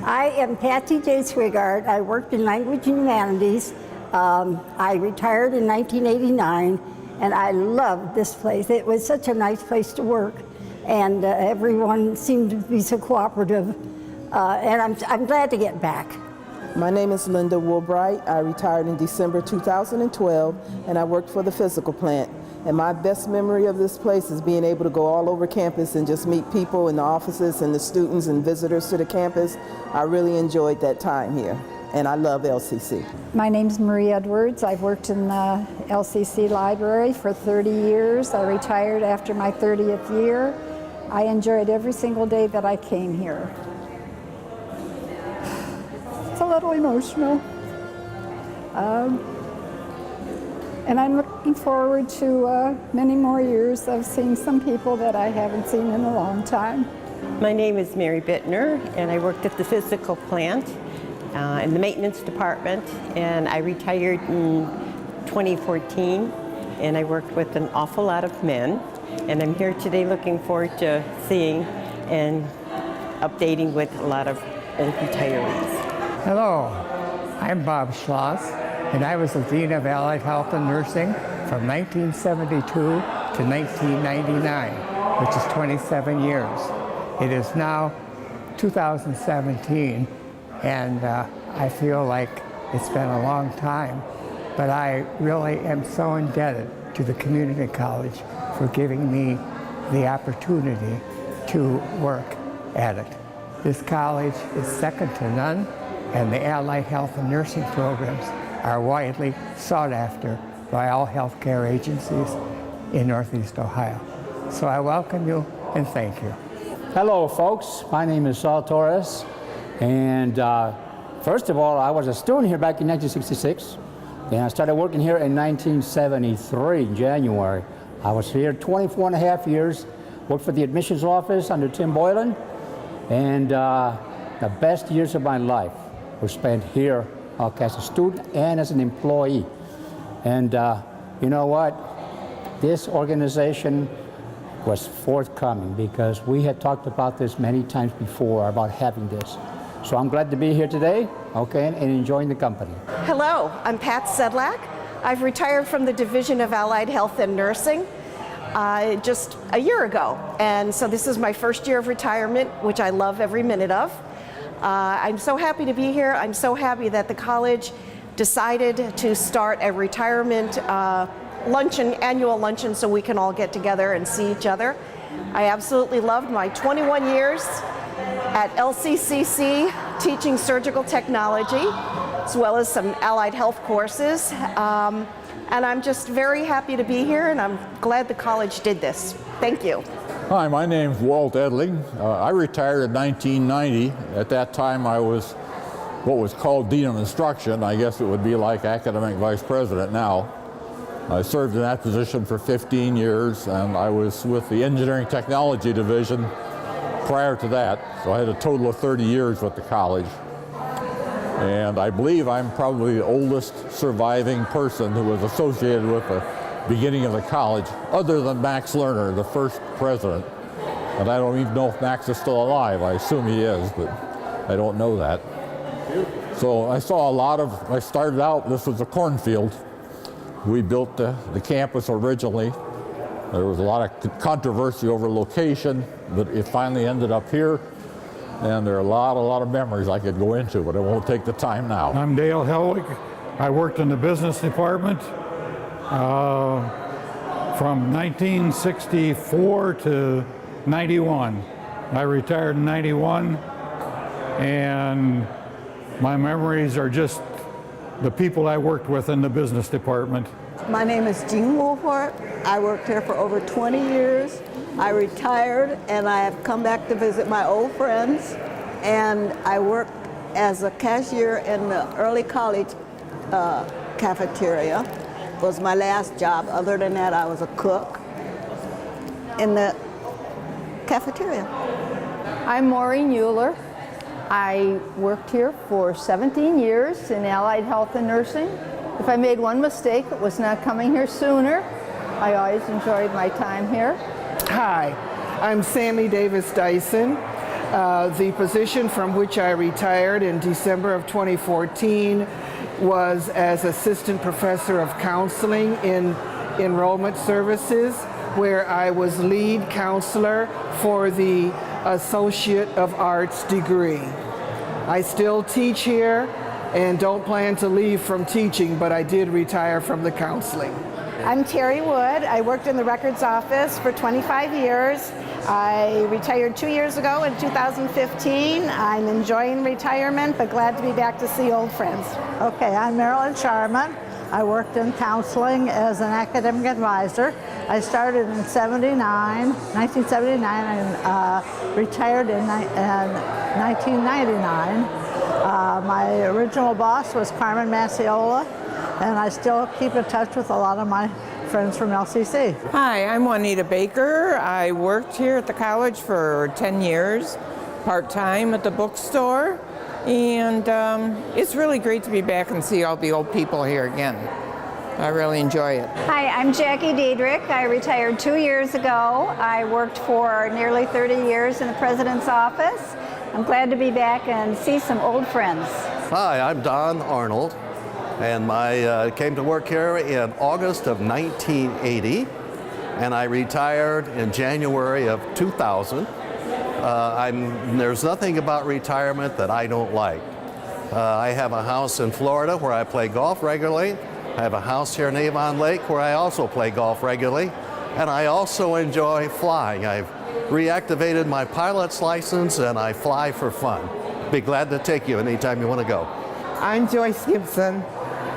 I am Patsy J. Swigart. I worked in language and humanities. I retired in 1989, and I loved this place. It was such a nice place to work, and everyone seemed to be so cooperative, and I'm glad to get back. My name is Linda Woolbright. I retired in December 2012, and I worked for the physical plant. And my best memory of this place is being able to go all over campus and just meet people in the offices and the students and visitors to the campus. I really enjoyed that time here, and I love LCC. My name's Marie Edwards. I've worked in the LCC library for 30 years. I retired after my 30th year. I enjoyed every single day that I came here. It's a little emotional. And I'm looking forward to many more years of seeing some people that I haven't seen in a long time. My name is Mary Bittner, and I worked at the physical plant in the maintenance department, and I retired in 2014, and I worked with an awful lot of men, and I'm here today looking forward to seeing and updating with a lot of old retirees. Hello, I'm Bob Schloss, and I was the Dean of Allied Health and Nursing from 1972 to 1999, which is 27 years. It is now 2017, and I feel like it's been a long time, but I really am so indebted to the community college for giving me the opportunity to work at it. This college is second to none, and the Allied Health and Nursing programs are widely sought after by all healthcare agencies in Northeast Ohio. So I welcome you and thank you. Hello folks, my name is Saul Torres, and first of all, I was a student here back in 1966, and I started working here in 1973, January. I was here 24 and a half years, worked for the admissions office under Tim Boylan, and the best years of my life were spent here as a student and as an employee. And you know what? This organization was forthcoming because we had talked about this many times before about having this. So I'm glad to be here today, okay, and enjoying the company. Hello, I'm Pat Sedlak. I've retired from the Division of Allied Health and Nursing just a year ago. And so this is my first year of retirement, which I love every minute of. I'm so happy to be here. I'm so happy that the college decided to start a retirement luncheon, annual luncheon, so we can all get together and see each other. I absolutely loved my 21 years at LCCC teaching surgical technology, as well as some allied health courses. And I'm just very happy to be here, and I'm glad the college did this. Thank you. Hi, my name's Walt Edling. I retired in 1990. At that time, I was what was called Dean of Instruction. I guess it would be like Academic Vice President now. I served in that position for 15 years, and I was with the Engineering Technology Division prior to that. So I had a total of 30 years with the college. And I believe I'm probably the oldest surviving person who was associated with the beginning of the college, other than Max Lerner, the first president. And I don't even know if Max is still alive. I assume he is, but I don't know that. So I saw a lot of, I started out, this was a cornfield. We built the campus originally. There was a lot of controversy over location, but it finally ended up here. And there are a lot of memories I could go into, but I won't take the time now. I'm Dale Helwig. I worked in the business department from 1964 to 91. I retired in 91, and my memories are just the people I worked with in the business department. My name is Jean Wolfhart. I worked here for over 20 years. I retired, and I have come back to visit my old friends, and I worked as a cashier in the early college cafeteria. It was my last job. Other than that, I was a cook in the cafeteria. I'm Maureen Euler. I worked here for 17 years in Allied Health and Nursing. If I made one mistake, it was not coming here sooner. I always enjoyed my time here. Hi, I'm Sammy Davis Dyson. The position from which I retired in December of 2014 was as Assistant Professor of Counseling in Enrollment Services, where I was lead counselor for the Associate of Arts degree. I still teach here and don't plan to leave from teaching, but I did retire from the counseling. I'm Terry Wood. I worked in the records office for 25 years. I retired 2 years ago in 2015. I'm enjoying retirement, but glad to be back to see old friends. Okay, I'm Marilyn Sharman. I worked in counseling as an academic advisor. I started in 1979, and retired in 1999. My original boss was Carmen Massiola, and I still keep in touch with a lot of my friends from LCC. Hi, I'm Juanita Baker. I worked here at the college for 10 years, part-time at the bookstore, and it's really great to be back and see all the old people here again. I really enjoy it. Hi, I'm Jackie Diedrich. I retired 2 years ago. I worked for nearly 30 years in the president's office. I'm glad to be back and see some old friends. Hi, I'm Don Arnold, and I came to work here in August of 1980, and I retired in January of 2000. There's nothing about retirement that I don't like. I have a house in Florida where I play golf regularly. I have a house here in Avon Lake where I also play golf regularly, and I also enjoy flying. I've reactivated my pilot's license and I fly for fun. Be glad to take you anytime you want to go. I'm Joyce Gibson.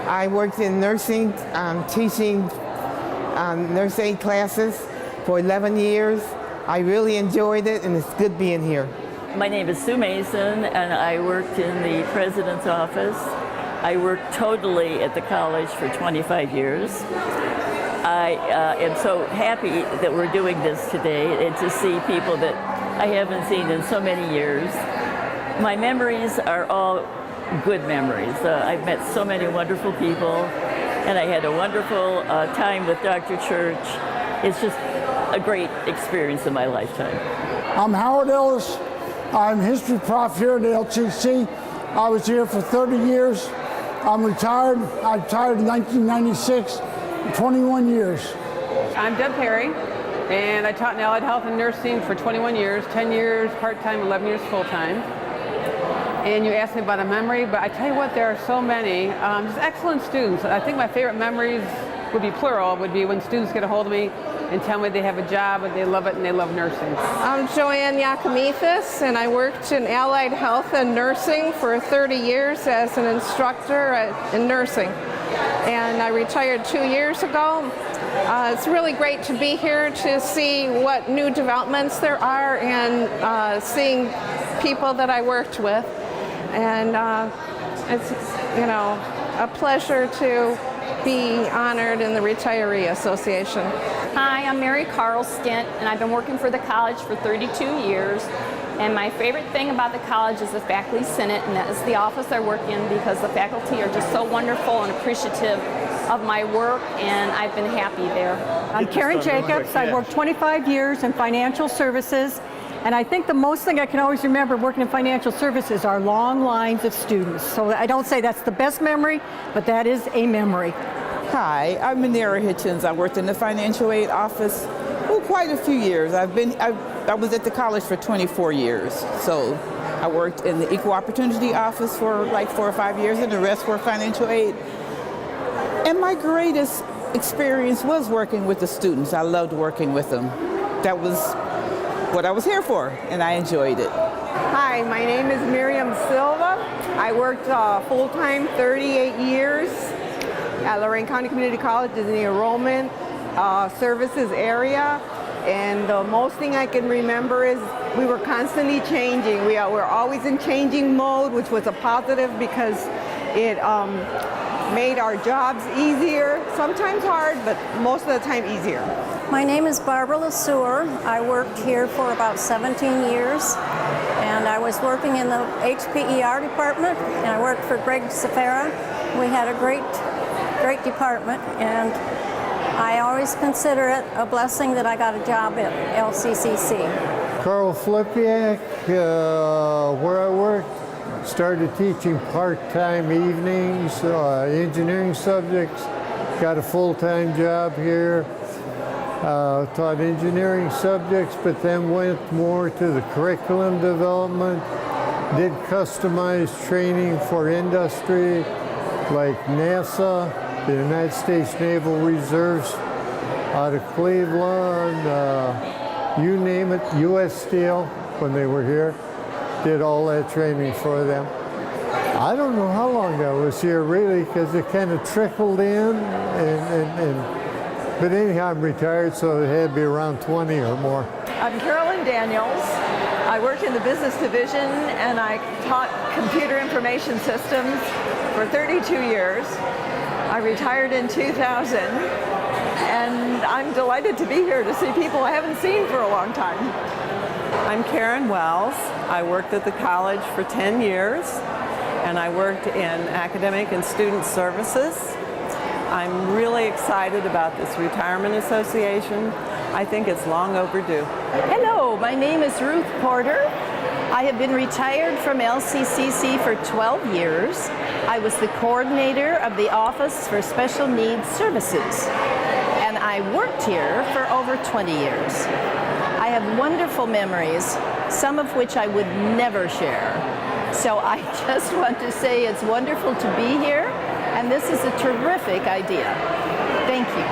I worked in nursing, teaching nursing classes for 11 years. I really enjoyed it, and it's good being here. My name is Sue Mason, and I worked in the president's office. I worked totally at the college for 25 years. I am so happy that we're doing this today and to see people that I haven't seen in so many years. My memories are all good memories. I've met so many wonderful people, and I had a wonderful time with Dr. Church. It's just a great experience in my lifetime. I'm Howard Ellis. I'm history prof here at the LCC. I was here for 30 years. I'm retired. I retired in 1996, 21 years. I'm Deb Perry, and I taught in allied health and nursing for 21 years, 10 years part-time, 11 years full-time. And you asked me about a memory, but I tell you what, there are so many. Just excellent students. I think my favorite memories would be plural, would be when students get a hold of me and tell me they have a job and they love it and they love nursing. I'm Joanne Yakamithis, and I worked in allied health and nursing for 30 years as an instructor in nursing. And I retired 2 years ago. It's really great to be here to see what new developments there are and seeing people that I worked with. And it's, a pleasure to be honored in the Retiree Association. Hi, I'm Mary Carl Skint, and I've been working for the college for 32 years. And my favorite thing about the college is the Faculty Senate, and that is the office I work in because the faculty are just so wonderful and appreciative of my work, and I've been happy there. I'm Karen Jacobs. I worked 25 years in financial services, and I think the most thing I can always remember working in financial services are long lines of students. So I don't say that's the best memory, but that is a memory. Hi, I'm Manera Hitchens. I worked in the financial aid office for quite a few years. I was at the college for 24 years. So I worked in the equal opportunity office for like 4 or 5 years, and the rest were financial aid. And my greatest experience was working with the students. I loved working with them. That was what I was here for, and I enjoyed it. Hi, my name is Miriam Silva. I worked full-time 38 years at Lorain County Community College in the enrollment services area. And the most thing I can remember is we were constantly changing. We were always in changing mode, which was a positive because it made our jobs easier, sometimes hard, but most of the time easier. My name is Barbara LeSueur. I worked here for about 17 years, and I was working in the HPER department, and I worked for Greg Safara. We had a great department, and I always consider it a blessing that I got a job at LCCC. Carl Flipiak, where I work, started teaching part-time evenings, engineering subjects, got a full-time job here, taught engineering subjects, but then went more to the curriculum development, did customized training for industry like NASA, the United States Naval Reserves out of Cleveland, you name it, U.S. Steel when they were here, did all that training for them. I don't know how long I was here really, because it kind of trickled in, but anyhow I'm retired, so it had to be around 20 or more. I'm Carolyn Daniels. I worked in the business division and I taught computer information systems for 32 years. I retired in 2000 and I'm delighted to be here to see people I haven't seen for a long time. I'm Karen Wells. I worked at the college for 10 years and I worked in academic and student services. I'm really excited about this retirement association. I think it's long overdue. Hello, my name is Ruth Porter. I have been retired from LCCC for 12 years. I was the coordinator of the Office for Special Needs Services, and I worked here for over 20 years. I have wonderful memories, some of which I would never share. So I just want to say it's wonderful to be here, and this is a terrific idea. Thank you.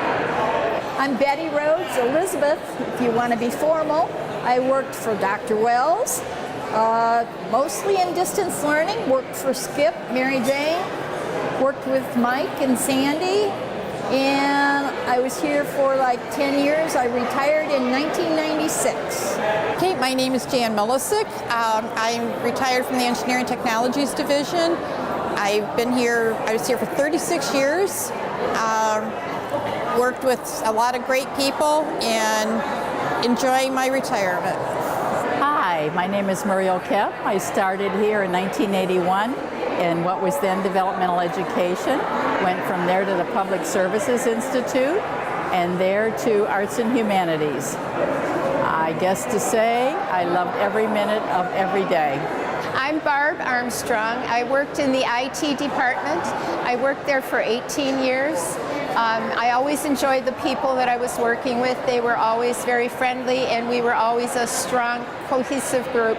I'm Betty Rhodes Elizabeth, if you want to be formal. I worked for Dr. Wells, mostly in distance learning, worked for Skip, Mary Jane, worked with Mike and Sandy, and I was here for like 10 years. I retired in 1996. Okay, my name is Jan Milisic. I'm retired from the Engineering Technologies Division. I was here for 36 years. Worked with a lot of great people and enjoying my retirement. Hi, my name is Muriel Kemp. I started here in 1981 in what was then developmental education. Went from there to the Public Services Institute and there to Arts and Humanities. I guess to say I loved every minute of every day. I'm Barb Armstrong. I worked in the IT department. I worked there for 18 years. I always enjoyed the people that I was working with. They were always very friendly and we were always a strong, cohesive group.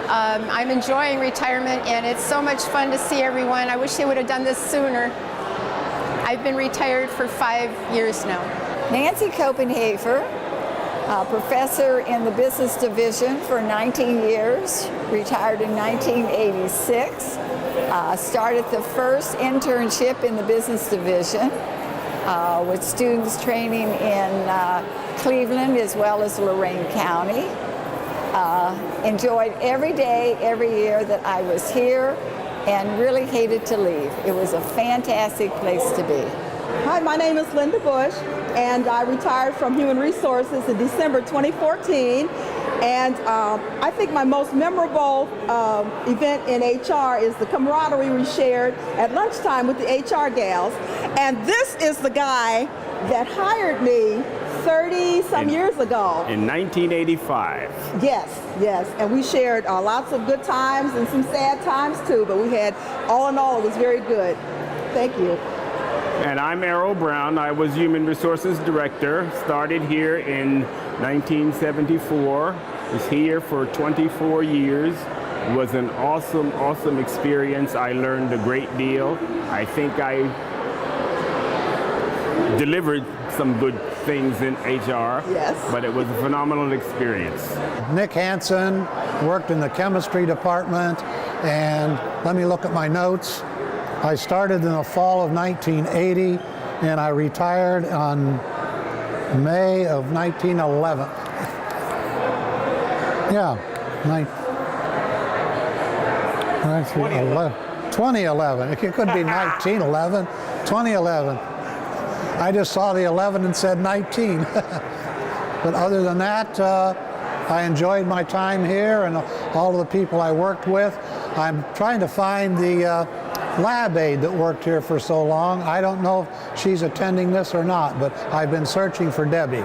I'm enjoying retirement and it's so much fun to see everyone. I wish they would have done this sooner. I've been retired for 5 years now. Nancy Copenhaver, professor in the business division for 19 years, retired in 1986. Started the first internship in the business division with students training in Cleveland as well as Lorain County. Enjoyed every day, every year that I was here and really hated to leave. It was a fantastic place to be. Hi, my name is Linda Bush, and I retired from Human Resources in December 2014. And I think my most memorable event in HR is the camaraderie we shared at lunchtime with the HR gals. And this is the guy that hired me 30-some years ago. In 1985. Yes, yes. And we shared lots of good times and some sad times too, but we had, all in all, it was very good. Thank you. And I'm Errol Brown. I was Human Resources Director. Started here in 1974. Was here for 24 years. It was an awesome, awesome experience. I learned a great deal. I think I delivered some good things in HR. Yes. But it was a phenomenal experience. Nick Hansen, worked in the chemistry department, and let me look at my notes. I started in the fall of 1980 and I retired on May of 1911. Yeah, 2011. It could be 1911, 2011. I just saw the 11 and said 19. But other than that, I enjoyed my time here and all of the people I worked with. I'm trying to find the lab aide that worked here for so long. I don't know if she's attending this or not, but I've been searching for Debbie.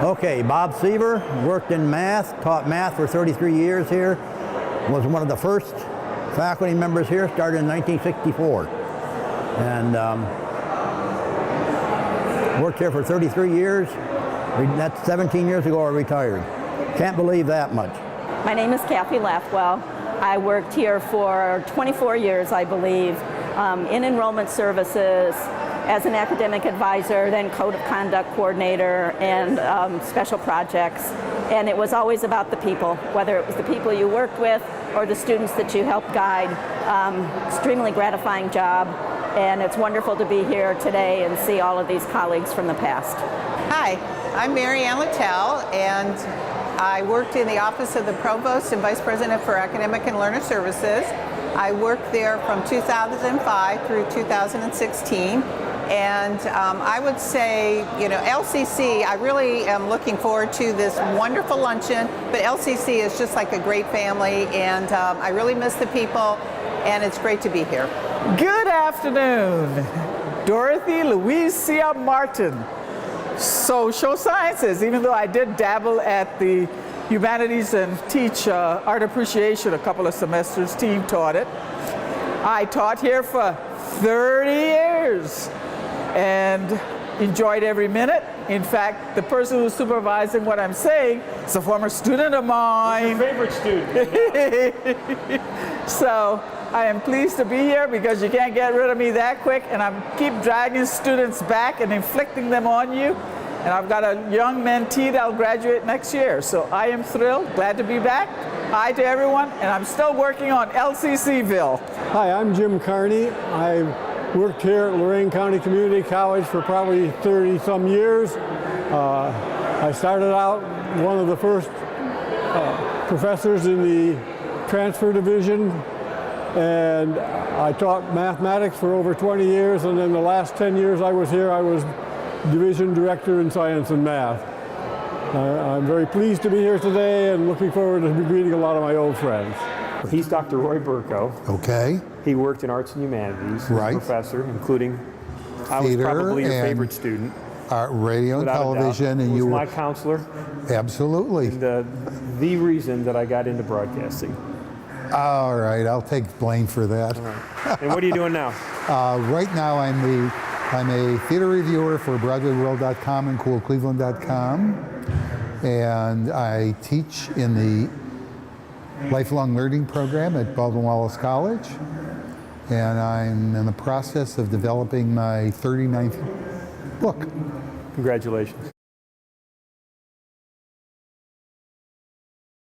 Okay, Bob Seaver, worked in math, taught math for 33 years here. Was one of the first faculty members here, started in 1964. And worked here for 33 years. That's 17 years ago I retired. Can't believe that much. My name is Kathy Lathwell. I worked here for 24 years, I believe, in enrollment services, as an academic advisor, then code of conduct coordinator, and special projects. And it was always about the people, whether it was the people you worked with or the students that you helped guide. Extremely gratifying job, and it's wonderful to be here today and see all of these colleagues from the past. Hi, I'm Mary Ann Littell, and I worked in the Office of the Provost and Vice President for Academic and Learner Services. I worked there from 2005 through 2016. And I would say, LCC, I really am looking forward to this wonderful luncheon, but LCC is just like a great family, and I really miss the people, and it's great to be here. Good afternoon. Dorothy Louisa Martin. Social sciences, even though I did dabble at the humanities and teach art appreciation a couple of semesters, team taught it. I taught here for 30 years. And enjoyed every minute. In fact, the person who's supervising what I'm saying is a former student of mine. Who's your favorite student? So I am pleased to be here because you can't get rid of me that quick, and I keep dragging students back and inflicting them on you. And I've got a young mentee that'll graduate next year. So I am thrilled, glad to be back. Hi to everyone, and I'm still working on LCCville. Hi, I'm Jim Carney. I worked here at Lorain County Community College for probably 30-some years. I started out one of the first professors in the transfer division, and I taught mathematics for over 20 years, and then the last 10 years I was here, I was division director in science and math. I'm very pleased to be here today and looking forward to meeting a lot of my old friends. He's Dr. Roy Burko. Okay. He worked in arts and humanities as Right. a professor, including, I was Theater probably your and favorite student. Radio and without a doubt. television, and He was you my were counselor. absolutely. And the reason that I got into broadcasting. All right, I'll take blame for that. All right. And what are you doing now? Right now, I'm a theater reviewer for BroadwayWorld.com and CoolCleveland.com, and I teach in the lifelong learning program at Baldwin Wallace College, and I'm in the process of developing my 39th book. Congratulations.